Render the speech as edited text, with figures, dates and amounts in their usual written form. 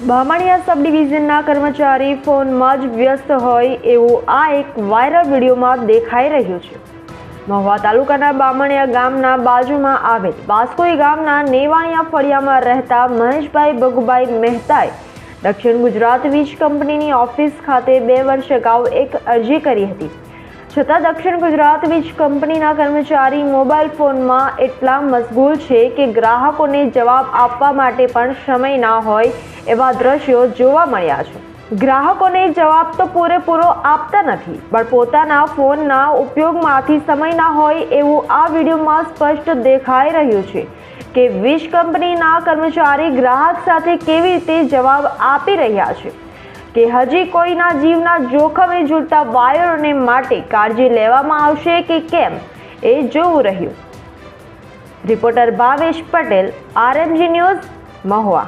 બામણિયા સબ ડિવિઝનના કર્મચારી ફોનમાં જ વ્યસ્ત હોય એવું આ એક વાયરલ વિડીયોમાં દેખાઈ રહ્યું છે। મહુવા તાલુકાના બામણિયા ગામના બાજુમાં આવેલ બાસ્કોઈ ગામના નેવાણિયા ફળિયામાં રહેતા મહેશભાઈ ભગુભાઈ મહેતાએ દક્ષિણ ગુજરાત વીજ કંપનીની ઓફિસ ખાતે 2 વર્ષ અગાઉ એક અરજી કરી હતી, છતાં દક્ષિણ ગુજરાત વીજ કંપનીના કર્મચારી મોબાઈલ ફોનમાં એટલા મશગુલ છે કે ગ્રાહકોને જવાબ આપવા માટે પણ સમય ના હોય એવા દ્રશ્યો જોવા મળ્યા છે। ગ્રાહકોને જવાબ તો પૂરેપૂરો આપતા નથી, પણ પોતાના ફોનના ઉપયોગમાંથી સમય ના હોય એવું આ વિડીયોમાં સ્પષ્ટ દેખાઈ રહ્યું છે કે વીજ કંપનીના કર્મચારી ગ્રાહક સાથે કેવી રીતે જવાબ આપી રહ્યા છે કે હજી કોઈના જીવના જોખમે ઝૂલતા વાયરોને માટે કાળજી લેવામાં આવશે કે કેમ એ જોવું રહ્યું। Reporter Bhavesh Patel, RMG news, Mahuva.